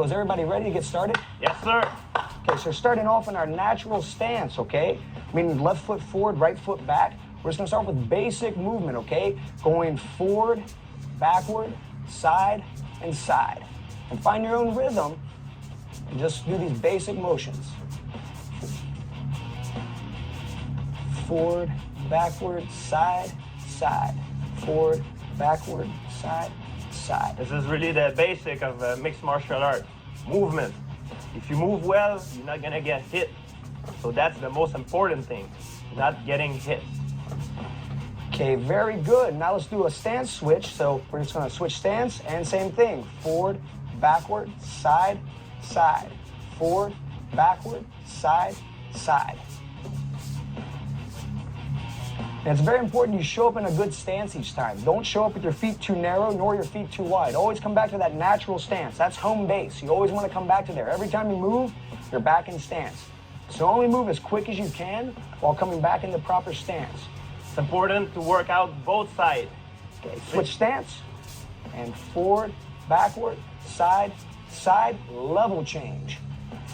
Is everybody ready to get started? Yes, sir. Okay, so starting off in our natural stance, okay? Meaning left foot forward, right foot back. We're just gonna start with basic movement, okay? Going forward, backward, side, and side. And find your own rhythm and just do these basic motions. Forward, backward, side, side. Forward, backward, side, side. This is really the basic of mixed martial art. Movement. If you move well, you're not gonna get hit. So that's the most important thing, not getting hit. Okay, very good. Now let's do a stance switch. So we're just gonna switch stance and same thing. Forward, backward, side, side. Forward, backward, side, side. And it's very important you show up in a good stance each time. Don't show up with your feet too narrow nor your feet too wide. Always come back to that natural stance. That's home base. You always want to come back to there. Every time you move, you're back in stance. So only move as quick as you can while coming back in the proper stance. It's important to work out both sides. Okay, switch stance and forward, backward, side, side, level change.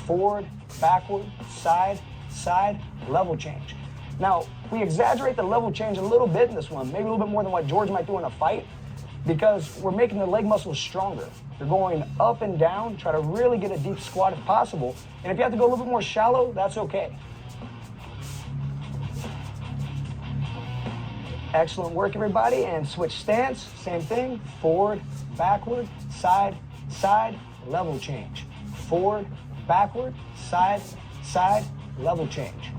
Forward, backward, side, side, level change. Now, we exaggerate the level change a little bit in this one, maybe a little bit more than what George might do in a fight, because we're making the leg muscles stronger. You're going up and down, try to really get a deep squat if possible. And if you have to go a little bit more shallow, that's okay. Excellent work, everybody. And switch stance, same thing. Forward, backward, side, side, level change. Forward, backward, side, side, level change.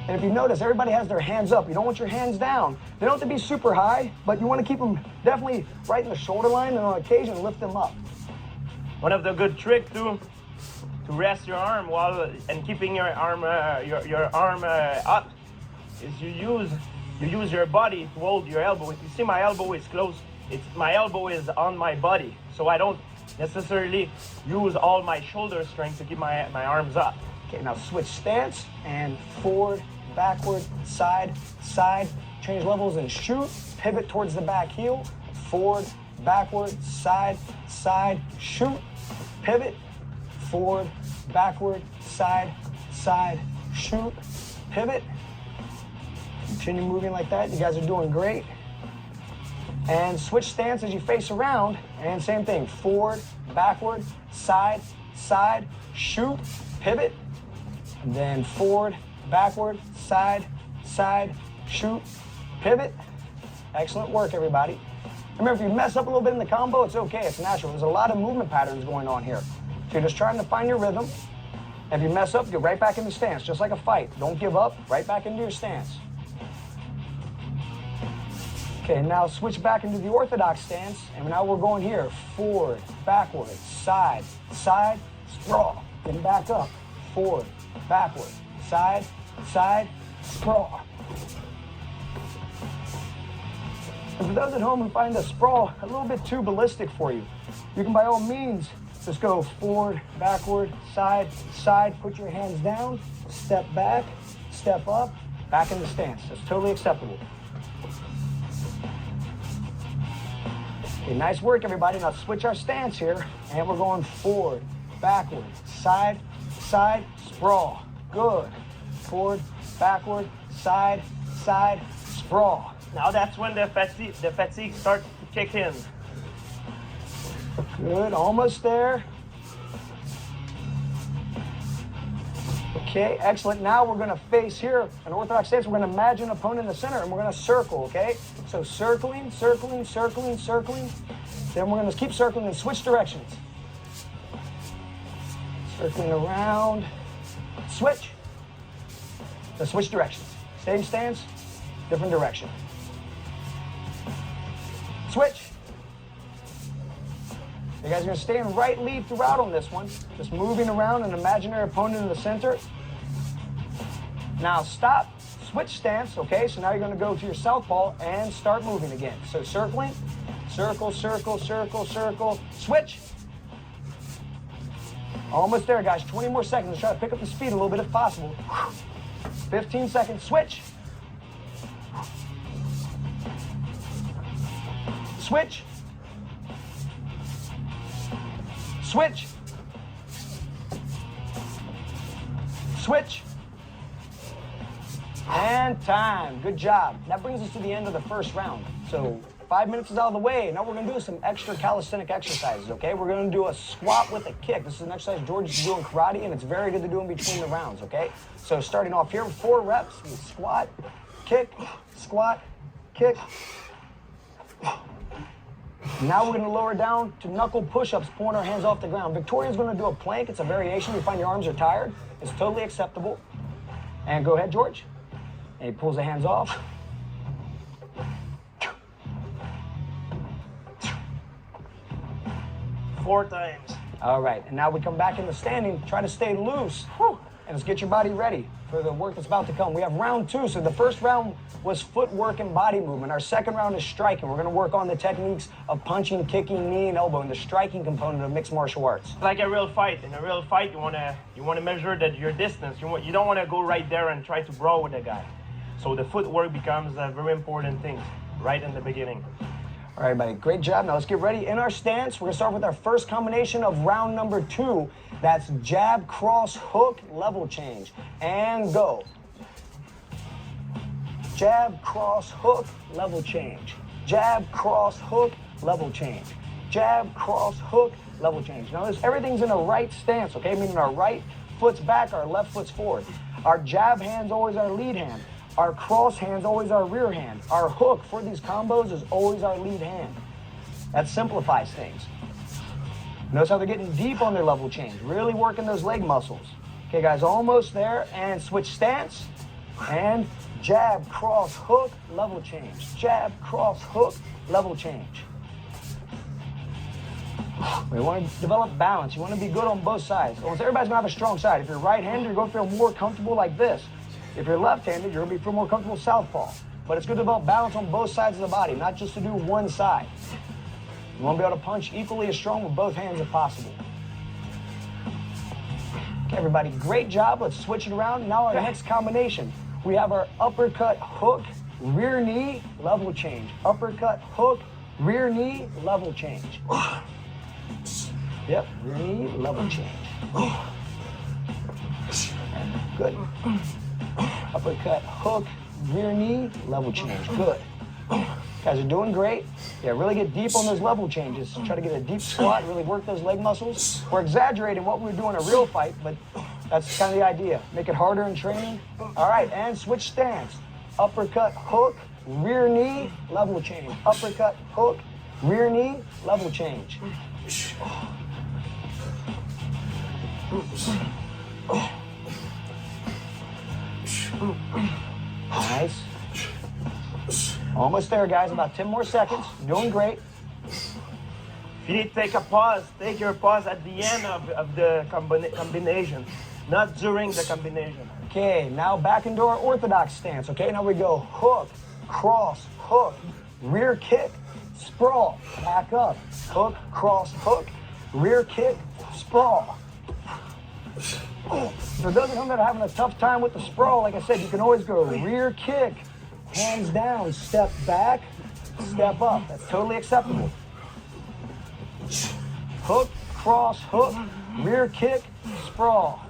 And if you notice, everybody has their hands up. You don't want your hands down. They don't have to be super high, but you want to keep them definitely right in the shoulder line, and on occasion, lift them up. One of the good tricks too, to rest your arm while and keeping your arm up, is you use your body to hold your elbow. If you see my elbow is close, my elbow is on my body, so I don't necessarily use all my shoulder strength to keep my arms up. Okay, now switch stance and forward, backward, side, side. Change levels and shoot. Pivot towards the back heel. Forward, backward, side, side, shoot. Pivot, forward, backward, side, side, shoot. Pivot. Continue moving like that. You guys are doing great. And switch stance as you face around. And same thing. Forward, backward, side, side, shoot. Pivot. And then forward, backward, side, side, shoot, pivot. Excellent work, everybody. Remember, if you mess up a little bit in the combo, it's okay, it's natural. There's a lot of movement patterns going on here. So you're just trying to find your rhythm. And if you mess up, get right back into stance, just like a fight. Don't give up, right back into your stance. Okay, now switch back into the orthodox stance. And now we're going here, forward, backward, side, side, sprawl. Then back up, forward, backward, side, side, sprawl. And for those at home who find the sprawl a little bit too ballistic for you, you can by all means just go forward, backward, side, side, put your hands down, step back, step up, back into stance. That's totally acceptable. Okay, nice work, everybody. Now switch our stance here, and we're going forward, backward, side, side, sprawl. Good. Forward, backward, side, side, sprawl. Now that's when the fatigue starts to kick in. Good, almost there. Okay, excellent. Now we're gonna face here, an orthodox stance. We're gonna imagine an opponent in the center, and we're gonna circle, okay? So circling, circling, circling, circling. Then we're gonna keep circling and switch directions. Circling around, switch. So switch directions. Same stance, different direction. Switch. You guys are gonna stay in right lead throughout on this one. Just moving around an imaginary opponent in the center. Now stop, switch stance, okay? So now you're gonna go to your southpaw and start moving again. So circling, circle, circle, circle, circle, switch. Almost there, guys. 20 more seconds. Let's try to pick up the speed a little bit if possible. 15 seconds, switch. Switch. Switch. Switch. And time. Good job. That brings us to the end of the first round. So 5 minutes is out of the way. Now we're going to do some extra calisthenic exercises, okay? We're going to do a squat with a kick. This is an exercise George is doing karate, and it's very good to do in between the rounds, okay? So starting off here with 4 reps, we squat, kick, squat, kick. Now we're going to lower down to knuckle push-ups, pulling our hands off the ground. Victoria's going to do a plank. It's a variation. You find your arms are tired. It's totally acceptable. And go ahead, George. And he pulls the hands off. Four times. All right, and now we come back into standing. Try to stay loose. Whew. And let's get your body ready for the work that's about to come. We have round 2. So the first round was footwork and body movement. Our second round is striking. We're going to work on the techniques of punching, kicking, knee, and elbow, and the striking component of mixed martial arts. Like a real fight. In a real fight, you wanna measure that your distance. You don't want to go right there and try to brawl with a guy. So the footwork becomes a very important thing right in the beginning. All right, buddy, great job. Now let's get ready. In our stance, we're gonna start with our first combination of round number 2. That's jab, cross, hook, level change. And go. Jab, cross, hook, level change. Jab, cross, hook, level change. Jab, cross, hook, level change. Now everything's in a right stance, okay? Meaning our right foot's back, our left foot's forward. Our jab hand's always our lead hand. Our cross hand's always our rear hand. Our hook for these combos is always our lead hand. That simplifies things. Notice how they're getting deep on their level change, really working those leg muscles. Okay, guys, almost there, and switch stance, and jab, cross, hook, level change. Jab, cross, hook, level change. We want to develop balance. You want to be good on both sides. Almost everybody's going to have a strong side. If you're right-handed, you're going to feel more comfortable like this. If you're left-handed, you're going to feel more comfortable southpaw. But it's good to develop balance on both sides of the body, not just to do one side. You want to be able to punch equally as strong with both hands if possible. Okay, everybody, great job. Let's switch it around. Now our next combination. We have our uppercut, hook, rear knee, level change. Uppercut, hook, rear knee, level change. Yep, rear knee, level change. Good. Uppercut, hook, rear knee, level change. Good. Guys are doing great. Yeah, really get deep on those level changes. Try to get a deep squat, really work those leg muscles. We're exaggerating what we would do in a real fight, but that's kind of the idea. Make it harder in training. All right, and switch stance. Uppercut, hook, rear knee, level change. Uppercut, hook, rear knee, level change. Nice. Almost there, guys. About 10 more seconds. Doing great. If you need to take a pause, take your pause at the end of the combination, not during the combination. Okay, now back into our orthodox stance. Okay, now we go hook, cross, hook, rear kick, sprawl, back up, hook, cross, hook, rear kick, sprawl. For those of them that are having a tough time with the sprawl, like I said, you can always go rear kick, hands down, step back, step up. That's totally acceptable. Hook, cross, hook, rear kick, sprawl.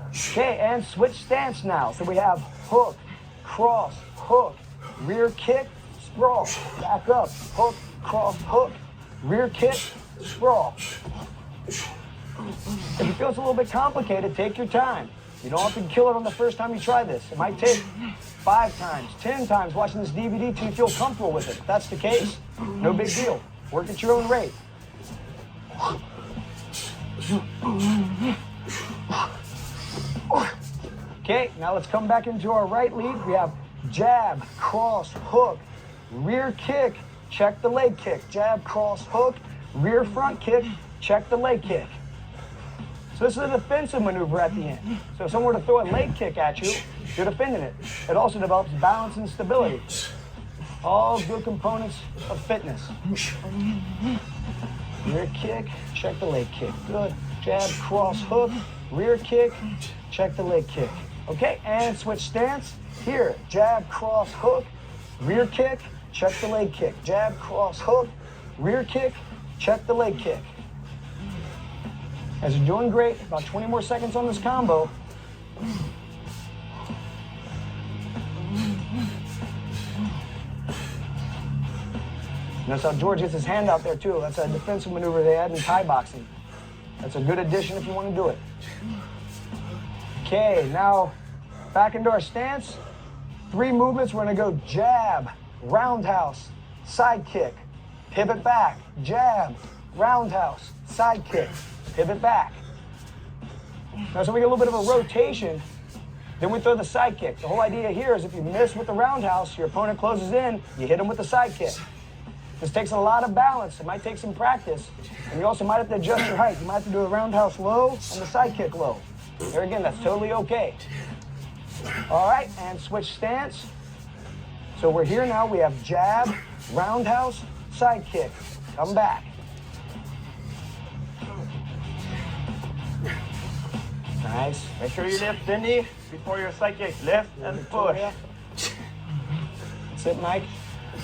Okay, and switch stance now. So we have hook, cross, hook, rear kick, sprawl. Back up, hook, cross, hook, rear kick, sprawl. If it feels a little bit complicated, take your time. You don't have to kill it on the first time you try this. It might take 5 times, 10 times watching this DVD till you feel comfortable with it. If that's the case, no big deal. Work at your own rate. Okay, now let's come back into our right lead. We have jab, cross, hook, rear kick, check the leg kick. Jab, cross, hook, rear front kick, check the leg kick. So this is a defensive maneuver at the end. So if someone were to throw a leg kick at you, you're defending it. It also develops balance and stability. All good components of fitness. Rear kick, check the leg kick. Good. Jab, cross, hook, rear kick, check the leg kick. Okay, and switch stance. Here, jab, cross, hook, rear kick, check the leg kick. Jab, cross, hook, rear kick, check the leg kick. As you're doing great, about 20 more seconds on this combo. Notice how George gets his hand out there too. That's a defensive maneuver they had in Thai boxing. That's a good addition if you want to do it. Okay, now back into our stance. 3 movements. We're going to go jab, roundhouse, side kick, pivot back, jab, roundhouse, side kick, pivot back. Now, so we get a little bit of a rotation, then we throw the side kick. The whole idea here is if you miss with the roundhouse, your opponent closes in, you hit him with the side kick. This takes a lot of balance. It might take some practice, and you also might have to adjust your height. You might have to do a roundhouse low and the side kick low. There again, that's totally okay. All right, and switch stance. So we're here now. We have jab, roundhouse, side kick. Come back. Nice. Make sure you lift the knee before your side kick. Lift and push. That's it, Mike.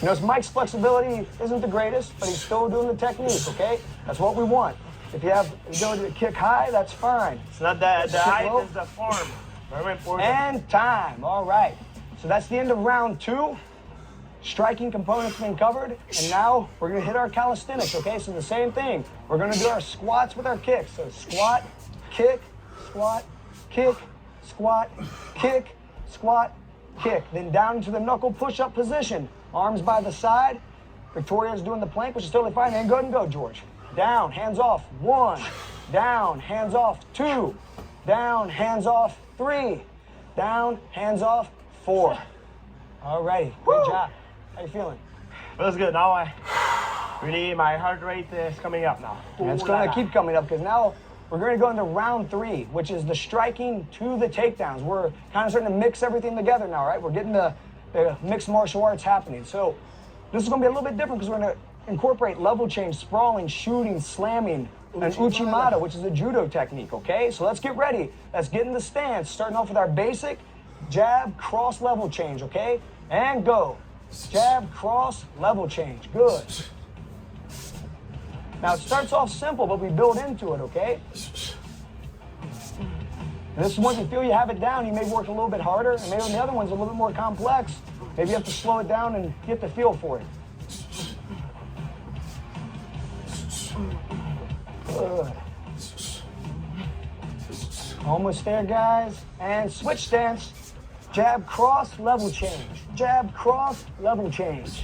You know, Mike's flexibility isn't the greatest, but he's still doing the technique, okay? That's what we want. If you have the ability to kick high, that's fine. It's not that the height, is the form. Very important. And time. All right. So that's the end of round 2. Striking components been covered, and now we're going to hit our calisthenics, okay? So the same thing. We're going to do our squats with our kicks. So squat, kick, squat, kick, squat, kick, squat, kick. Then down into the knuckle push-up position. Arms by the side. Victoria's doing the plank, which is totally fine. And go ahead and go, George. Down, hands off. 1. Down, hands off. 2. Down, hands off. 3. Down, hands off. 4. All righty. Great job. How you feeling? Feels good. Now my heart rate is coming up now. And it's going to keep coming up because now we're going to go into round 3, which is the striking to the takedowns. We're kind of starting to mix everything together now, right? We're getting the mixed martial arts happening. So this is going to be a little bit different because we're going to incorporate level change, sprawling, shooting, slamming, and uchimata, which is a judo technique, okay? So let's get ready. Let's get in the stance, starting off with our basic jab, cross, level change, okay? And go. Jab, cross, level change. Good. Now, it starts off simple, but we build into it, okay? And this is once you feel you have it down, you may work a little bit harder, and maybe the other one's a little bit more complex. Maybe you have to slow it down and get the feel for it. Good. Almost there, guys. And switch stance. Jab, cross, level change. Jab, cross, level change.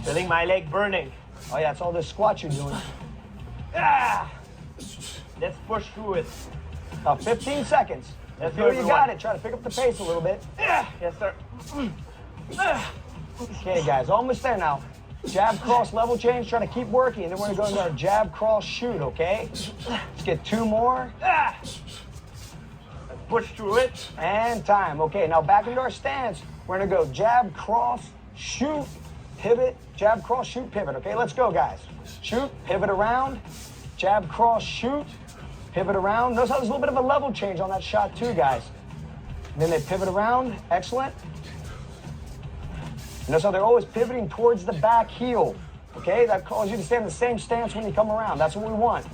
Feeling my leg burning. Oh yeah, it's all this squat you're doing. Ah! Let's push through it. About 15 seconds. Let's Feel go, you got it. Try to pick up the pace a little bit. Yes, sir. Okay, guys, almost there now. Jab, cross, level change. Trying to keep working. And then we're going to go into our jab, cross, shoot, okay? Let's get 2 more. Let's push through it. And time. Okay, now back into our stance. We're going to go jab, cross, shoot, pivot, jab, cross, shoot, pivot. Okay, let's go, guys. Shoot, pivot around, jab, cross, shoot, pivot around. Notice how there's a little bit of a level change on that shot too, guys. And then they pivot around. Excellent. Notice how they're always pivoting towards the back heel. Okay, that calls you to stay in the same stance when you come around. That's what we want.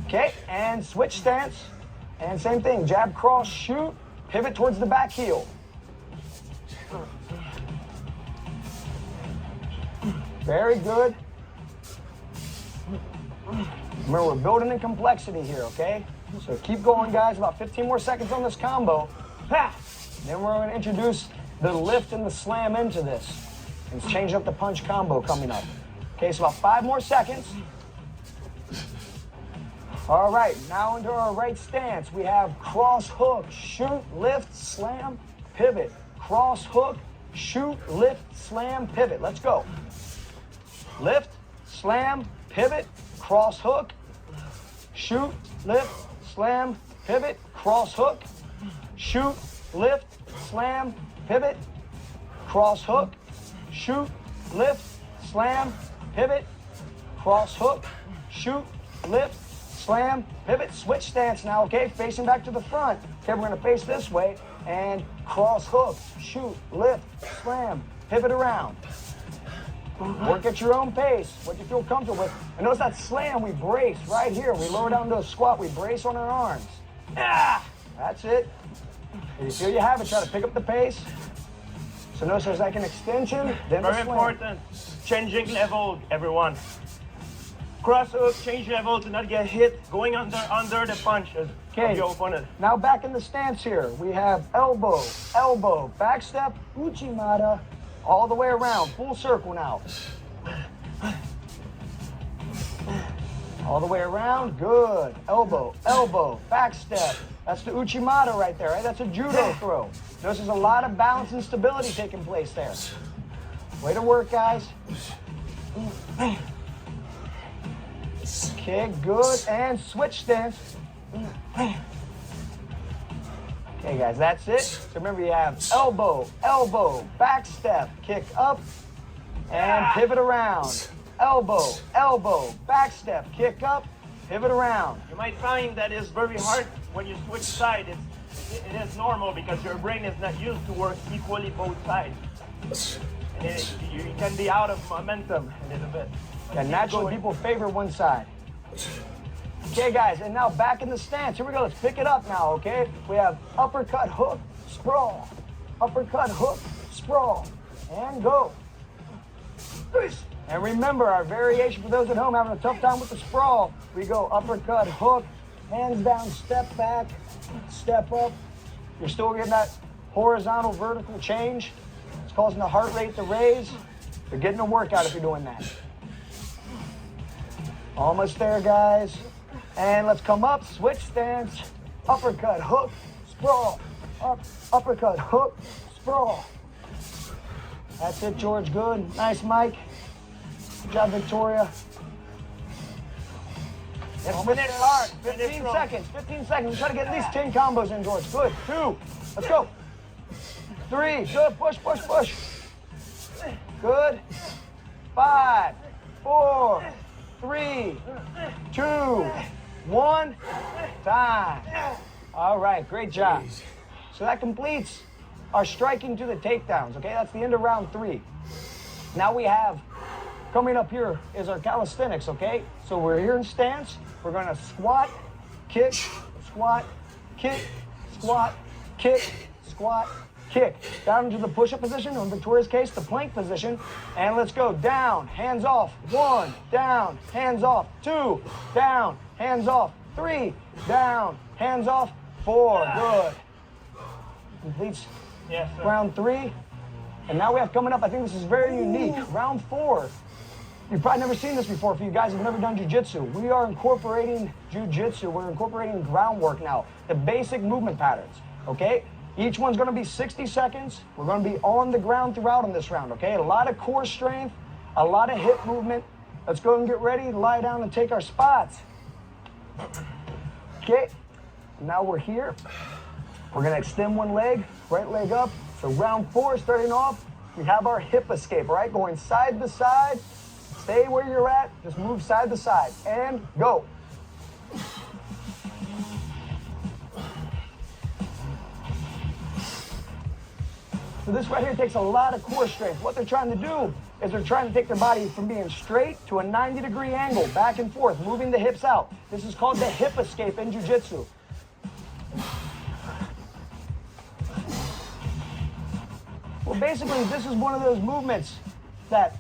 Okay, and switch stance. And same thing, jab, cross, shoot, pivot towards the back heel. Very good. Remember, we're building in complexity here, okay? So keep going, guys. About 15 more seconds on this combo. Ha! Then we're going to introduce the lift and the slam into this. And change up the punch combo coming up. Okay, so about 5 more seconds. All right, now into our right stance. We have cross hook, shoot, lift, slam, pivot. Cross hook, shoot, lift, slam, pivot. Let's go. Lift, slam, pivot, cross hook, shoot, lift, slam, pivot, cross hook, shoot, lift, slam, pivot, cross hook, shoot, lift, slam, pivot, cross hook, shoot, lift, slam, pivot. Switch stance now, okay? Facing back to the front. Okay, we're gonna face this way and cross hook, shoot, lift, slam, pivot around. Work at your own pace, what you feel comfortable with. And notice that slam, we brace right here. We lower down to a squat, we brace on our arms. Ah, that's it. If you feel you have it, try to pick up the pace. So notice there's like an extension, then Very the slam. important. Changing level, everyone. Cross hook, change level to not get hit. Going under the punch of your opponent. Now back in the stance here. We have elbow, elbow, back step, uchimata, all the way around. Full circle now. All the way around. Good. Elbow, elbow, back step. That's the uchimata right there, right? That's a judo throw. Notice there's a lot of balance and stability taking place there. Way to work, guys. Okay, good. And switch stance. Okay, guys, that's it. So remember, you have elbow, elbow, back step, kick up, and pivot around. Elbow, elbow, back step, kick up, pivot around. You might find that it's very hard when you switch side. It is normal because your brain is not used to work equally both sides. And you can be out of momentum a little bit. And naturally, people favor one side. Okay, guys, and now back in the stance. Here we go. Let's pick it up now, okay? We have uppercut, hook, sprawl. Uppercut, hook, sprawl. And go. And remember, our variation for those at home having a tough time with the sprawl, we go uppercut, hook, hands down, step back, step up. You're still getting that horizontal, vertical change. It's causing the heart rate to raise. You're getting a workout if you're doing that. Almost there, guys. And let's come up, switch stance, uppercut, hook, sprawl, up, uppercut, hook, sprawl. That's it, George, good. Nice, Mike. Good job, Victoria. Let's finish hard. 15 seconds, 15 seconds. Try to get at least 10 combos in, George. Good, 2, let's go. 3, good, push, push, push. Good. 5, 4, 3, 2, 1, time. All right, great job. So that completes our striking to the takedowns, okay? That's the end of round 3. Now we have, coming up here is our calisthenics, okay? So we're here in stance. We're gonna squat, kick, squat, kick, squat, kick, squat, kick. Down into the push-up position, or in Victoria's case, the plank position. And let's go down, hands off. 1, down, hands off. 2, down, hands off. 3, down, hands off. 4, good. Completes round 3. And now we have coming up, I think this is very unique, round 4. You've probably never seen this before for you guys who've never done jiu-jitsu. We are incorporating jiu-jitsu. We're incorporating groundwork now, the basic movement patterns, okay? Each one's gonna be 60 seconds. We're gonna be on the ground throughout on this round, okay? A lot of core strength, a lot of hip movement. Let's go and get ready to lie down and take our spots. Okay, now we're here. We're gonna extend one leg, right leg up. So round 4, starting off, we have our hip escape, all right? Going side to side. Stay where you're at, just move side to side, and go. So this right here takes a lot of core strength. What they're trying to do is they're trying to take their body from being straight to a 90-degree angle, back and forth, moving the hips out. This is called the hip escape in jiu-jitsu. Well, basically, this is one of those movements that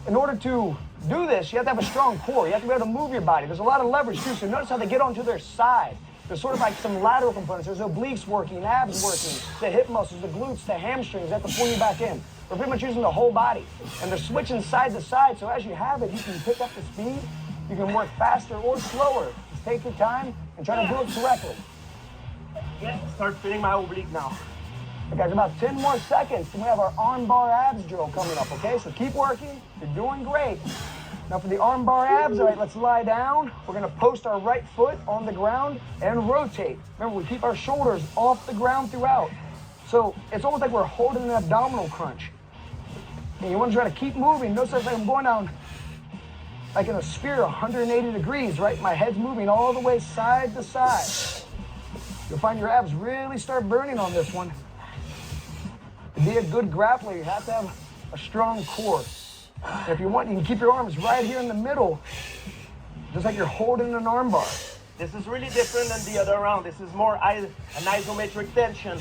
in order to do this, you have to have a strong core. You have to be able to move your body. There's a lot of leverage too, so notice how they get onto their side. There's sort of like some lateral components. There's obliques working, abs working, the hip muscles, the glutes, the hamstrings. They have to pull you back in. We're pretty much using the whole body. And they're switching side to side, so as you have it, you can pick up the speed. You can work faster or slower. Just take your time and try to do it correctly. Yeah, start feeling my oblique now. Okay, guys, about 10 more seconds, and we have our arm bar abs drill coming up, okay? So keep working. You're doing great. Now for the arm bar abs, all right, let's lie down. We're gonna post our right foot on the ground and rotate. Remember, we keep our shoulders off the ground throughout. So it's almost like we're holding an abdominal crunch. And you wanna try to keep moving. Notice like I'm going down like in a sphere, 180 degrees, right? My head's moving all the way side to side. You'll find your abs really start burning on this one. To be a good grappler, you have to have a strong core. And if you want, you can keep your arms right here in the middle, just like you're holding an arm bar. This is really different than the other round. This is more an isometric tension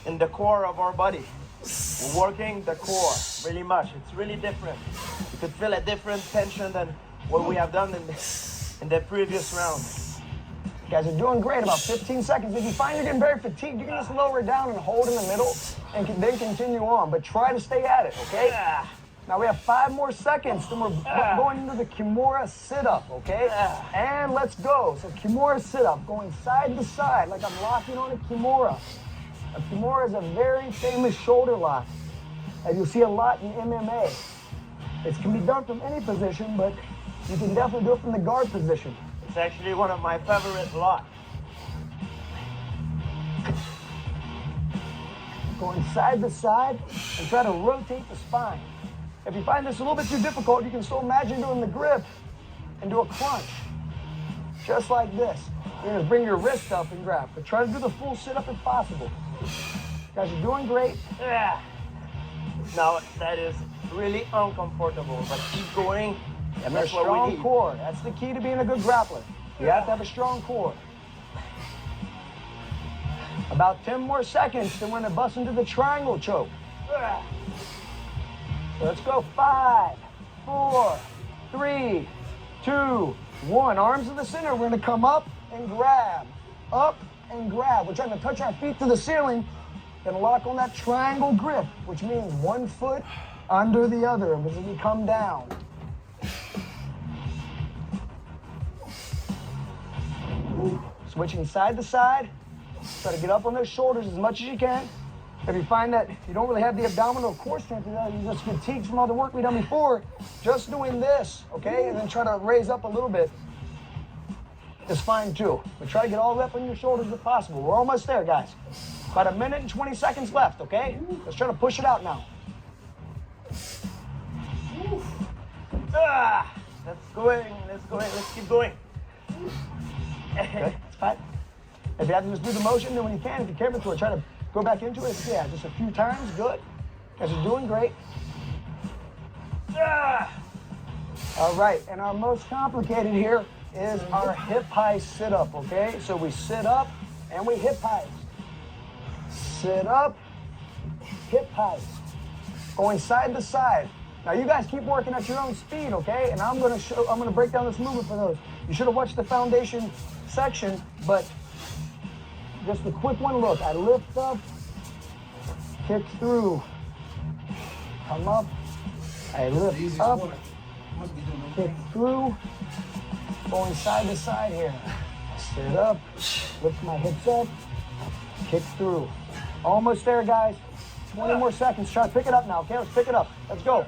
in the core of our body. We're working the core really much. It's really different. You could feel a different tension than what we have done in the previous round. You guys are doing great. About 15 seconds. If you find you're getting very fatigued, you can just lower it down and hold in the middle and then continue on. But try to stay at it, okay? Now we have 5 more seconds, then we're going into the Kimura sit-up, okay? And let's go. So Kimura sit-up, going side to side, like I'm locking on a Kimura. A Kimura is a very famous shoulder lock, and you'll see a lot in MMA. It can be done from any position, but you can definitely do it from the guard position. It's actually one of my favorite locks. Going side to side and try to rotate the spine. If you find this a little bit too difficult, you can still imagine doing the grip and do a crunch. Just like this. You're gonna bring your wrist up and grab, but try to do the full sit-up if possible. You guys are doing great. Now that is really uncomfortable, but keep going. And a strong core. That's the key to being a good grappler. You have to have a strong core. About 10 more seconds, then we're gonna bust into the triangle choke. So let's go. 5, 4, 3, 2, 1. Arms to the center. We're gonna come up and grab. Up and grab. We're trying to touch our feet to the ceiling and lock on that triangle grip, which means one foot under the other as we come down. Switching side to side. Try to get up on those shoulders as much as you can. If you find that you don't really have the abdominal core strength, you're just fatigued from all the work we've done before, just doing this, okay? And then try to raise up a little bit is fine too. But try to get all the way up on your shoulders if possible. We're almost there, guys. About 1 minute and 20 seconds left, okay? Let's try to push it out now. Let's keep going. Okay, it's fine. If you have to just do the motion, then when you can, if you care to it, try to go back into it. Yeah, just a few times, good. You guys are doing great. All right, and our most complicated here is our hip heist sit-up, okay? So we sit up and we hip heist. Sit up, hip heist. Going side to side. Now you guys keep working at your own speed, okay? And I'm gonna break down this movement for those. You should have watched the foundation section, but just a quick one look. I lift up, kick through, come up, I lift up, kick through, going side to side here. Sit up, lift my hips up, kick through. Almost there, guys. 20 more seconds. Try to pick it up now, okay? Let's pick it up. Let's go.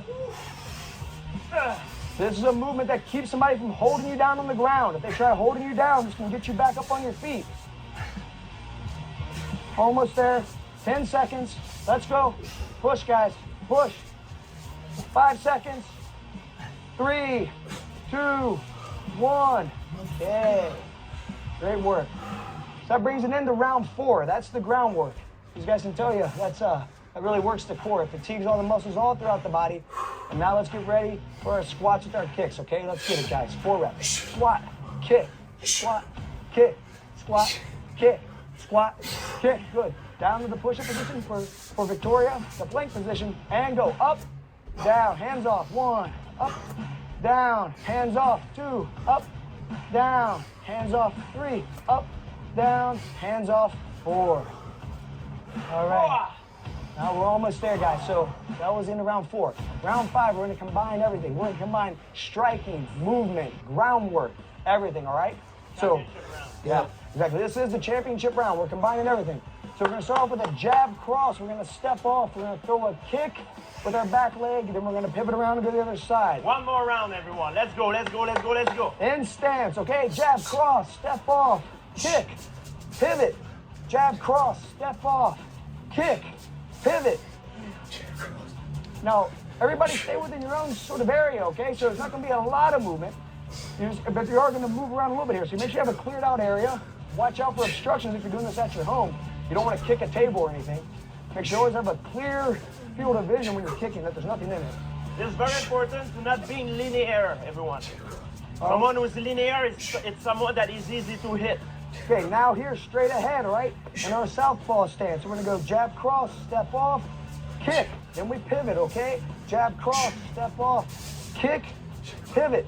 This is a movement that keeps somebody from holding you down on the ground. If they try holding you down, this can get you back up on your feet. Almost there. 10 seconds. Let's go. Push, guys. Push. 5 seconds. 3, 2, 1. Okay. Great work. So that brings an end to round 4. That's the groundwork. These guys can tell you that really works the core. It fatigues all the muscles all throughout the body. And now let's get ready for our squats with our kicks, okay? Let's get it, guys. 4 reps. Squat, kick, squat, kick, squat, kick, squat, kick. Good. Down to the push-up position for Victoria, the plank position, and go up, down, hands off. 1, up, down, hands off. 2, up, down, hands off. 3, up, down, hands off. 4. All right. Now we're almost there, guys. So that was into round 4. Round 5, we're going to combine everything. We're going to combine striking, movement, groundwork, everything, all right? So, yeah, exactly. This is the championship round. We're combining everything. So we're going to start off with a jab cross. We're going to step off. We're going to throw a kick with our back leg. Then we're going to pivot around and go to the other side. One more round, everyone. Let's go, let's go, let's go, let's go. In stance, okay? Jab, cross, step off, kick, pivot, jab, cross, step off, kick, pivot. Now, everybody stay within your own sort of area, okay? So it's not going to be a lot of movement, but you are going to move around a little bit here. So make sure you have a cleared out area. Watch out for obstructions if you're doing this at your home. You don't want to kick a table or anything. Make sure you always have a clear field of vision when you're kicking, that there's nothing in it. It's very important to not be linear, everyone. Someone who's linear, it's someone that is easy to hit. Okay, now here, straight ahead, right? In our southpaw stance, we're gonna go jab, cross, step off, kick. Then we pivot, okay? Jab, cross, step off, kick, pivot.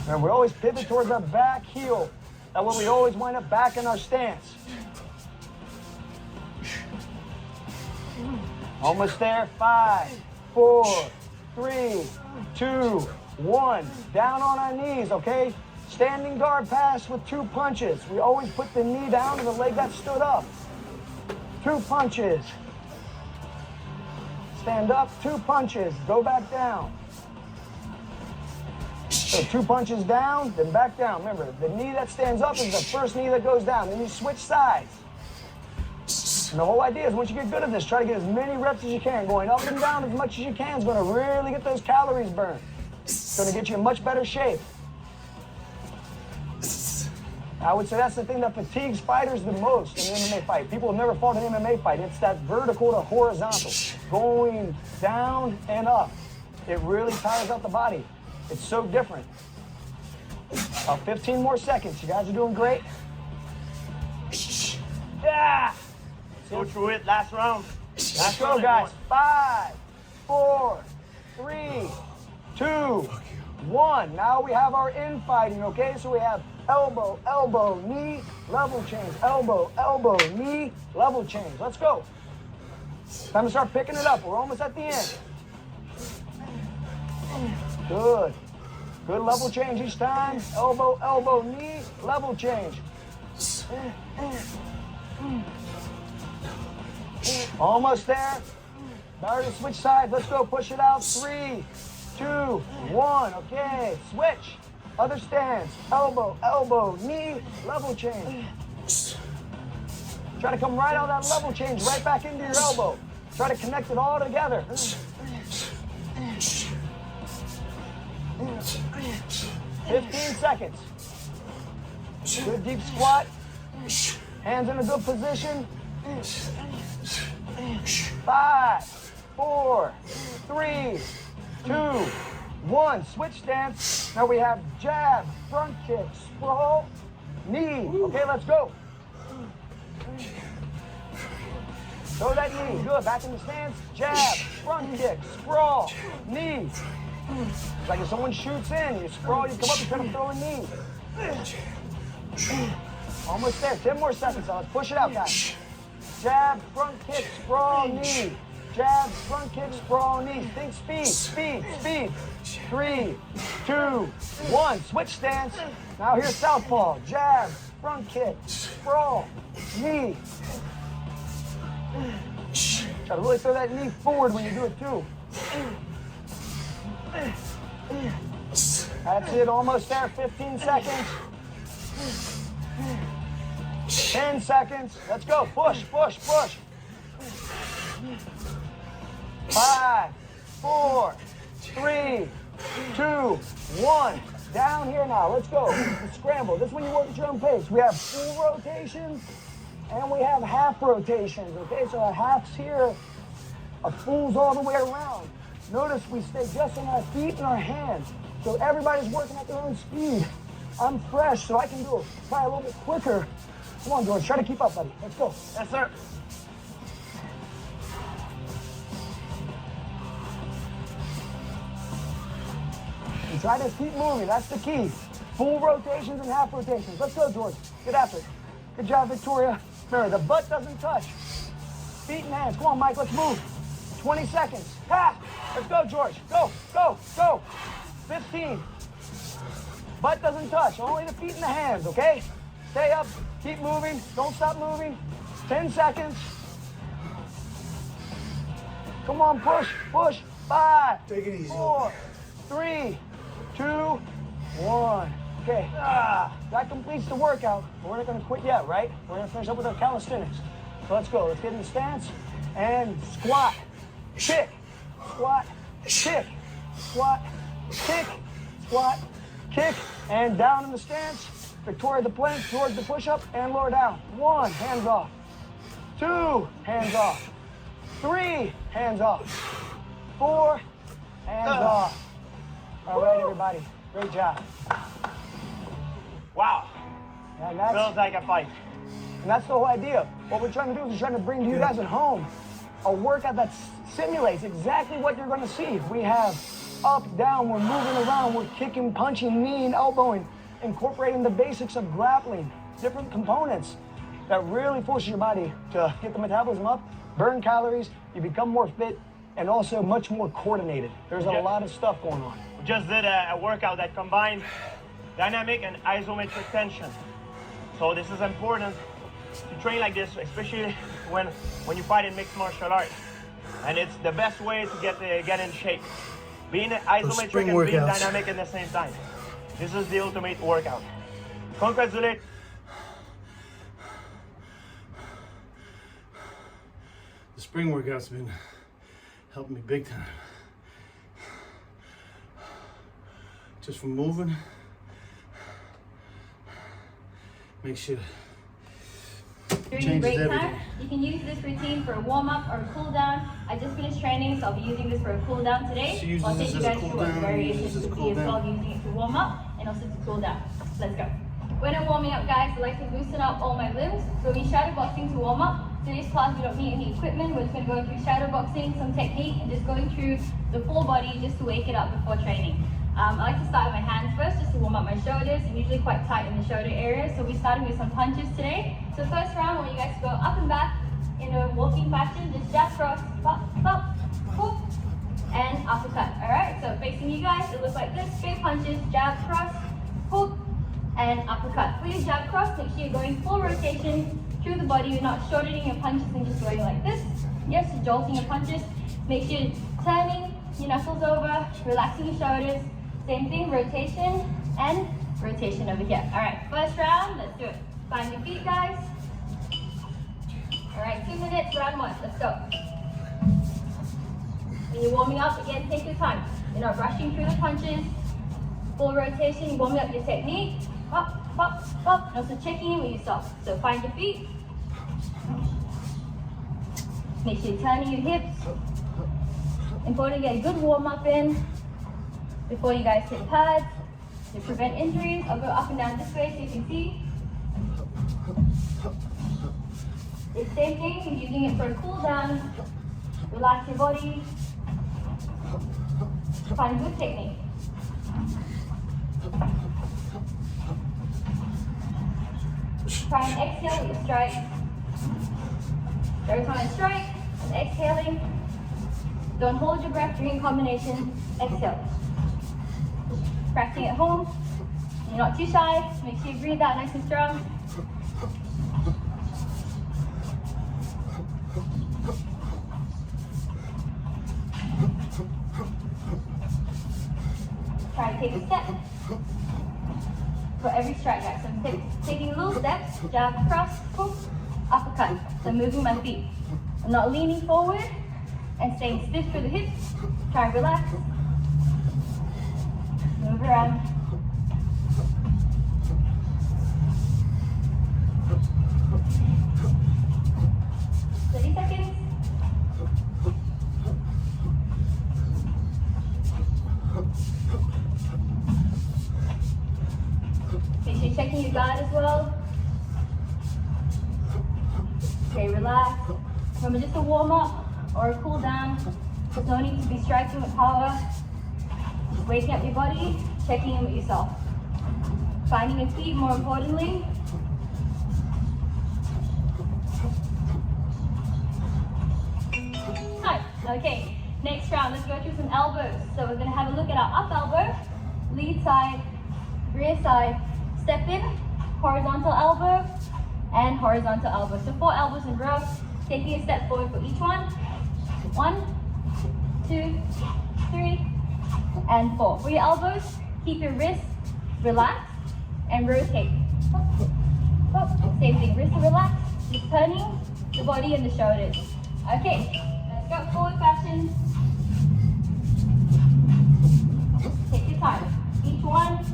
And we always pivot towards our back heel. That way we always wind up back in our stance. Almost there. 5, 4, 3, 2, 1. Down on our knees, okay? Standing guard pass with 2 punches. We always put the knee down and the leg that stood up. 2 punches. Stand up, 2 punches. Go back down. So 2 punches down, then back down. Remember, the knee that stands up is the first knee that goes down. Then you switch sides. And the whole idea is once you get good at this, try to get as many reps as you can. Going up and down as much as you can is going to really get those calories burned. It's going to get you in much better shape. I would say that's the thing that fatigues fighters the most in an MMA fight. People have never fought an MMA fight. It's that vertical to horizontal, going down and up. It really tires out the body. It's so different. About 15 more seconds. You guys are doing great. Yeah. Go through it, last round. Let's go, guys. 5, 4, 3, 2, 1. Now we have our infighting, okay? So we have elbow, elbow, knee, level change. Elbow, elbow, knee, level change. Let's go. Time to start picking it up. We're almost at the end. Good. Good level change each time. Elbow, elbow, knee, level change. Almost there. About to switch sides. Let's go. Push it out. 3, 2, 1. Okay. Switch. Other stance. Elbow, elbow, knee, level change. Try to come right out of that level change right back into your elbow. Try to connect it all together. 15 seconds. Good deep squat. Hands in a good position. 5, 4, 3, 2, 1. Switch stance. Now we have jab, front kick, sprawl, knee. Okay, let's go. Throw that knee. Good. Back in the stance. Jab, front kick, sprawl, knee. It's like if someone shoots in, you sprawl, you come up, you try to throw a knee. Almost there. 10 more seconds. Let's push it out, guys. Jab, front kick, sprawl, knee. Jab, front kick, sprawl, knee. Think speed, speed, speed. 3, 2, 1. Switch stance. Now here's southpaw. Jab, front kick, sprawl, knee. Try to really throw that knee forward when you do it too. That's it, almost there. 15 seconds. 10 seconds. Let's go. Push, push, push. 5, 4, 3, 2, 1. Down here now. Let's go. Scramble. This is when you work at your own pace. We have full rotations and we have half rotations. Okay, so our halves here are fulls all the way around. Notice we stay just on our feet and our hands. So everybody's working at their own speed. I'm fresh, so I can do it probably a little bit quicker. Come on, George, try to keep up, buddy. Let's go. Yes, sir. And try to keep moving. That's the key. Full rotations and half rotations. Let's go, George. Get after it. Good job, Victoria. Remember, the butt doesn't touch. Feet and hands. Come on, Mike, let's move. 20 seconds. Ha! Let's go, George. Go, go, go. 15. Butt doesn't touch. Only the feet and the hands, okay? Stay up. Keep moving. Don't stop moving. 10 seconds. Come on, push, push. 5, Take it easy. 4, 3, 2, 1. Okay. That completes the workout. But we're not going to quit yet, right? We're going to finish up with our calisthenics. So let's go. Let's get in the stance and squat, kick, squat, kick, squat, kick, squat, kick, and down in the stance. Victoria the plank towards the push-up and lower down. 1, hands off. 2, hands off. 3, hands off. 4, hands off. All right, everybody, great job. Wow, And feels like a fight. that's the whole idea. What we're trying to do is we're trying to bring to you guys at home a workout that simulates exactly what you're gonna see. We have up, down, we're moving around, we're kicking, punching, kneeing, elbowing, incorporating the basics of grappling, different components that really forces your body to get the metabolism up, burn calories, you become more fit, and also much more coordinated. There's a lot of stuff going on. We just did a workout that combined dynamic and isometric tension. So this is important to train like this, especially when you fight in mixed martial arts. And it's the best way to get in shape. Being isometric and being dynamic at the same time. This is the ultimate workout. Congratulate. The spring workout's been helping me big time. Just from moving, makes you During break time, you can use this routine for a warm-up or a cool-down. I just finished training, so I'll be using this for a cool-down today. She uses I'll take this you as a guys through what cool-down, variations uses this would be as well, cool-down. using it to warm up and also to cool down. Let's go. When I'm warming up, guys, I like to loosen up all my limbs. So we shadow boxing to warm up. Today's class, we don't need any equipment. We're just going to go through shadow boxing, some technique, and just going through the full body just to wake it up before training. I like to start with my hands first, just to warm up my shoulders. I'm usually quite tight in the shoulder area, so we're starting with some punches today. So first round, I want you guys to go up and back in a walking fashion, just jab cross, pop, pop, hook, and uppercut. All right, so facing you guys, it looks like this: straight punches, jab cross, hook, and uppercut. For your jab cross, make sure you're going full rotation through the body. You're not shortening your punches and just going like this. Yes, you're jolting your punches. Make sure you're turning your knuckles over, relaxing your shoulders. Same thing, rotation and rotation over here. All right, first round, let's do it. Find your feet, guys. All right, 2 minutes, round 1, let's go. When you're warming up, again, take your time. You're not rushing through the punches. Full rotation, you're warming up your technique. Pop, pop, pop, and also checking in with yourself. So find your feet. Make sure you're turning your hips. Important to get a good warm up in before you guys hit pads to prevent injuries. I'll go up and down this way so you can see. It's the same thing, you're using it for a cool down. Relax your body. Find good technique. Try and exhale with your strike. Every time I strike, I'm exhaling. Don't hold your breath during combination. Exhale. Practicing at home. You're not too shy. Make sure you breathe out nice and strong. Try to take a step for every strike, guys. So I'm taking little steps. Jab, cross, hook, uppercut. So I'm moving my feet. I'm not leaning forward and staying stiff through the hips. Try and relax. Move around. Seconds. Make sure you're checking your guard as well. Stay relaxed. Remember, just a warm up or a cool down. There's no need to be striking with power. Just waking up your body, checking in with yourself. Finding your feet, more importantly. Nice. Okay, next round, let's go through some elbows. So we're gonna have a look at our up elbow, lead side, rear side, step in, horizontal elbow, and horizontal elbow. So 4 elbows in a row, taking a step forward for each one. 1, 2, 3, and 4. For your elbows, keep your wrists relaxed and rotate. Same thing, wrists relaxed, just turning the body and the shoulders. Okay, let's go forward fashion. Take your time. Each one.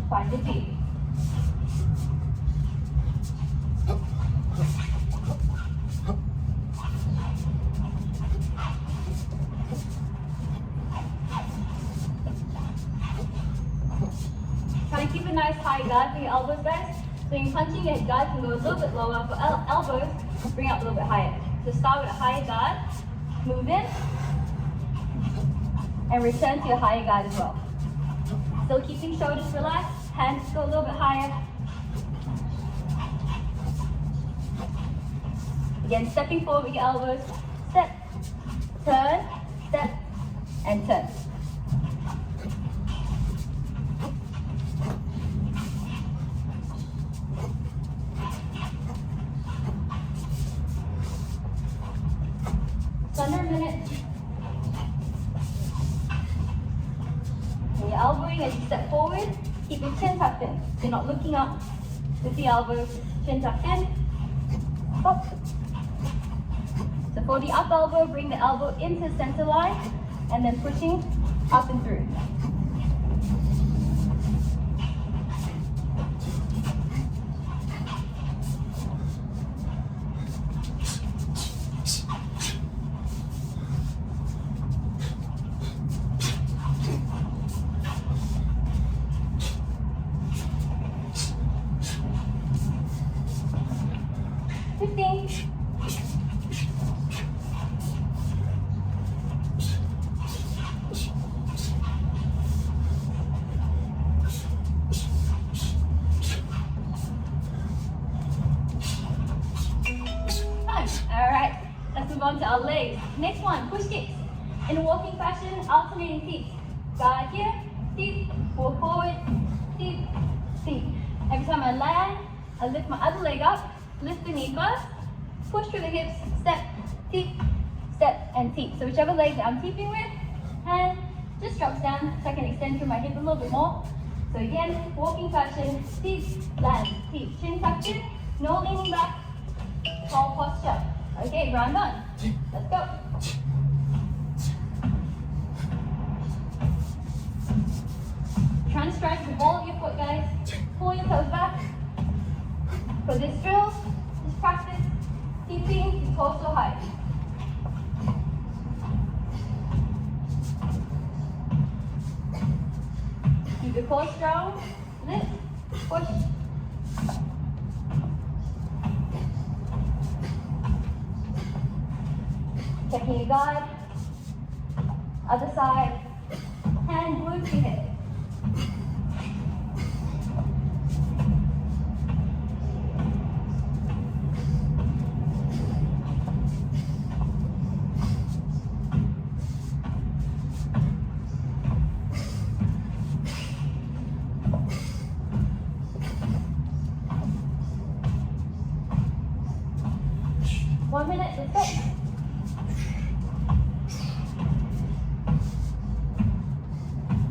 Find your feet. nice high guard for your elbows, guys. So when you're punching, your guard can go a little bit lower. For elbows, bring up a little bit higher. So start with a higher guard, move in, and return to your higher guard as well. Still keeping shoulders relaxed, hands go a little bit higher. Again, stepping forward with your elbows, step, turn, step, and turn. It's under a minute. When you're elbowing as you step forward, keep your chin tucked in. So you're not looking up with the elbows, chin tucked in. Up. So for the up elbow, bring the elbow into center line and then pushing up and through. Alright, let's move on to our legs. Next one, push kicks. In a walking fashion, alternating feet. Guard here, feet, walk forward, feet, feet. Every time I land, I lift my other leg up, lift the knee first, push through the hips, step, and teep. So whichever leg that I'm teeping with, hand just drops down so I can extend through my hip a little bit more. So again, walking fashion, teep, land, teep. Chin tucked in, no leaning back, tall posture. Okay, round on. Let's go. Trying to strike the ball of your foot, guys. Pull your toes back. For this drill, just practice keeping your torso high. Keep your core strong. Lift, push. Checking your guard. Other side. Hand glued to hip. One minute, let's go.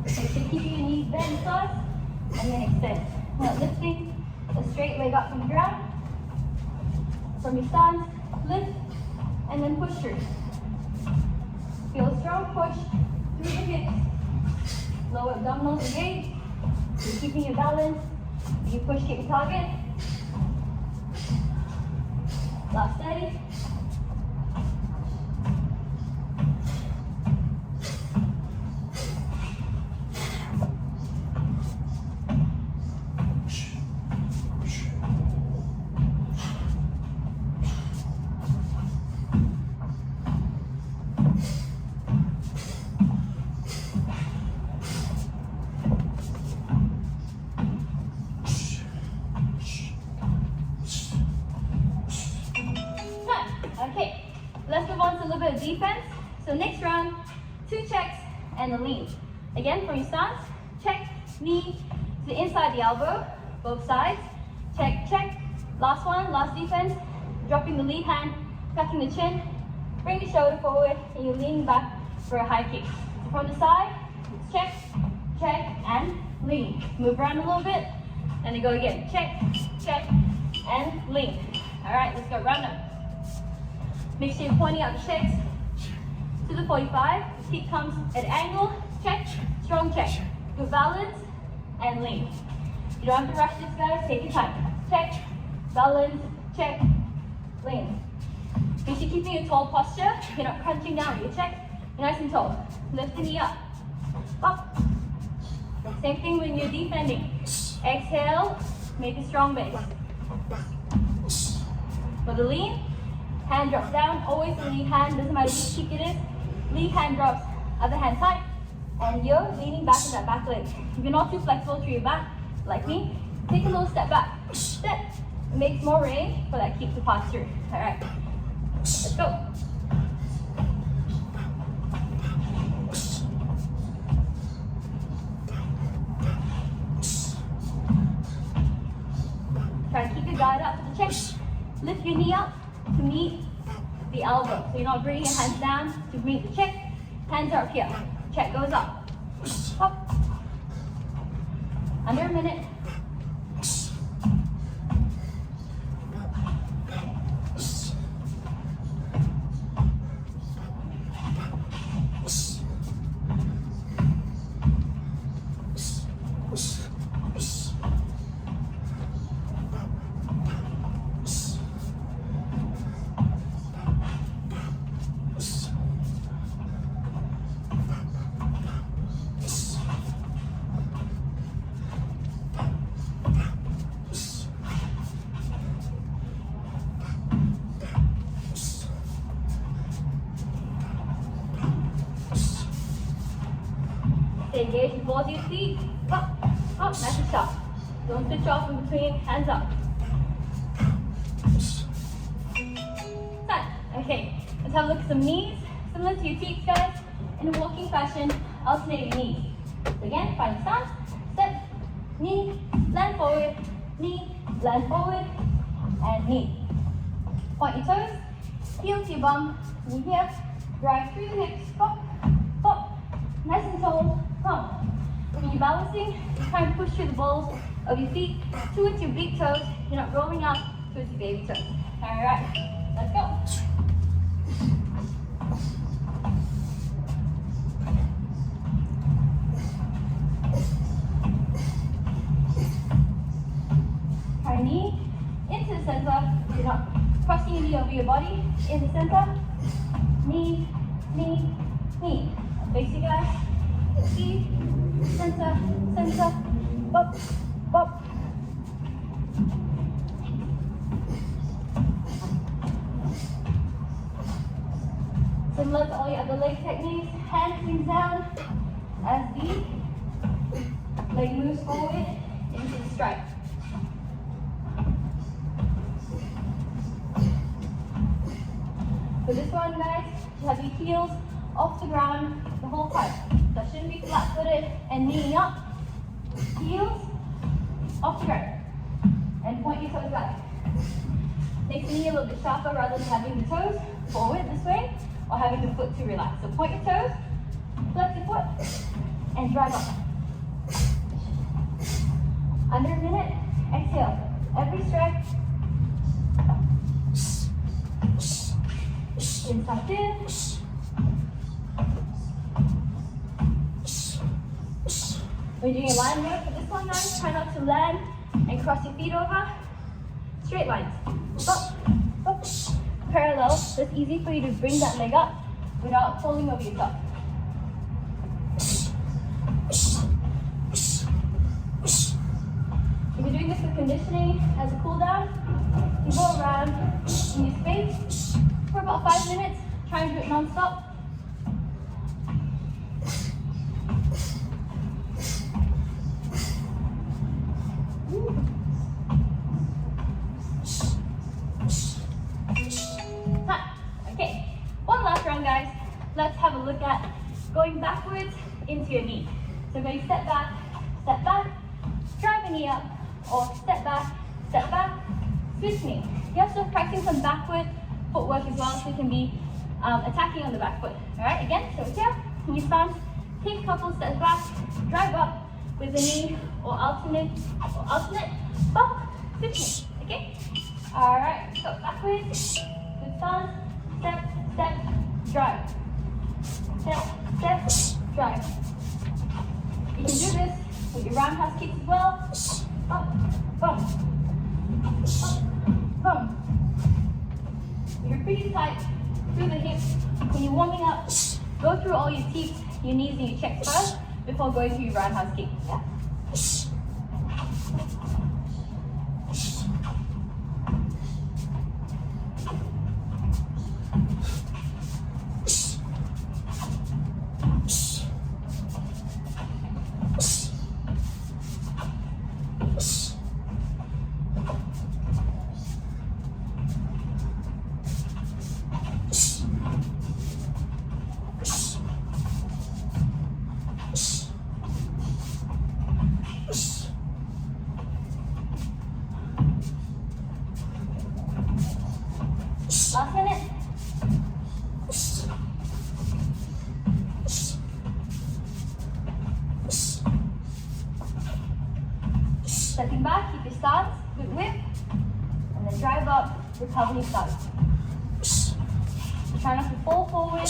Make sure keep your knees bent first, and then extend. Now lifting a straight leg up from the ground. From your stance, lift, and then push through. Feel strong, push through the hips. Lower abdominals engaged. You're keeping your balance. You push, get your target. Last steady. Okay, let's move on to a little bit of defense. So next round, 2 checks and a lean. Again, from your stance, check, knee to the inside the elbow, both sides. Check, check. Last one, last defense. Dropping the lead hand, tucking the chin, bring the shoulder forward, and you're leaning back for a high kick. So from the side, check, check, and lean. Move around a little bit, and then go again. Check, check, and lean. All right, let's go round up. Make sure you're pointing out the checks to the 45. The kick comes at an angle, check, strong check. Good balance, and lean. You don't have to rush this, guys, take your time. Check, balance, check, lean. Make sure you're keeping a tall posture. You're not crunching down. You check, you're nice and tall. Lift the knee up. Up. Same thing when you're defending. Exhale, make a strong base. For the lean, hand drops down, always the lead hand, doesn't matter which cheek it is. Lead hand drops, other hand tight, and you're leaning back with that back leg. If you're not too flexible through your back, like me, take a little step back. Step. It makes more range for that keep the posture. All right, let's go. Try to keep your guide up to the chest. Lift your knee up to meet the elbow. So you're not bringing your hands down to meet the check. Hands are up here. Check goes up. Up. Under a minute. Stay engaged with both your feet. Up, up, nice and sharp. Don't switch off in between, hands up. Done. Okay, let's have a look at some knees. Similar to your feet, guys. In a walking fashion, alternating knees. So again, find stance, step, knee, land forward, and knee. Point your toes, heel to your bum, knee here, drive through the hips, pop, pop, nice and tall, pump. When you're balancing, try and push through the balls of your feet towards your big toes. You're not rolling out towards your baby toes. All right, let's go. Try knee into the center. You're not crossing your knee over your body. In the center. Knee, knee, knee. Face you guys. See, center, center, pop, pop. Similar to all your other leg techniques, hand swings down as the leg moves forward into the strike. For this one, guys, you have your heels off the ground the whole time. So I shouldn't be flat-footed and kneeing up. Heels off the ground. And point your toes back. Make the knee a little bit sharper rather than having the toes forward this way or having the foot to relax. So point your toes, flex your foot, and drive up. Under a minute, exhale. Every stretch. Chin tucked in. When you're doing a line work for this one, guys, try not to land and cross your feet over. Straight lines. Up, up. Parallel. So it's easy for you to bring that leg up without falling over yourself. If you're doing this for conditioning as a cool down, you go around in your space for about 5 minutes. Try and do it non-stop. Okay, one last round, guys. Let's have a look at going backwards into your knee. So going step back, drive a knee up, or step back, switch knee. You're still practicing some backward footwork as well, so you can be attacking on the back foot. All right, again, so here, in your stance, take a couple steps back, drive up with the knee, or alternate, bump, switch knee, okay? All right, so backwards, good stance, step, drive. Step, drive. You can do this with your roundhouse kicks as well. Bump, bump, bump, bump. You're pretty tight through the hips. When you're warming up, go through all your teeth, your knees, and your chest first before going through your roundhouse kick. Yeah? Stepping back, keep your stance, good whip, and then drive up, recover your stance. Try not to fall forward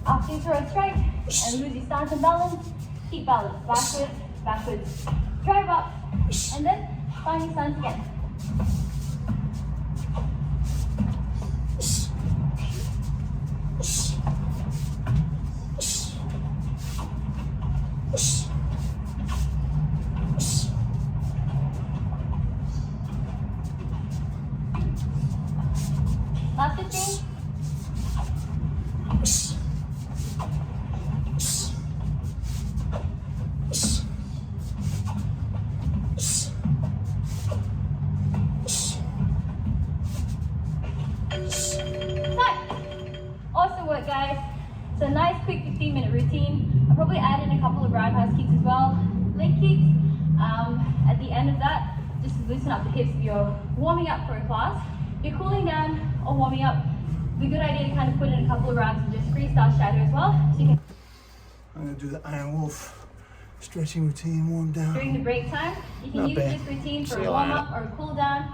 after you throw a strike and lose your stance and balance. Keep balance, backwards, backwards, drive up, and then find your stance again. Last 15. Awesome work, guys. It's a nice quick 15-minute routine. I'll probably add in a couple of roundhouse kicks as well, leg kicks. At the end of that, just to loosen up the hips. If you're warming up for a class, you're cooling down or warming up, it'd be a good idea to kind of put in a couple of rounds of just freestyle shadow as well. So you can. I'm gonna do the Iron Wolf stretching routine, warm down. During the break time, you can Not use bad. this routine for See a you warm later. up or a cool down.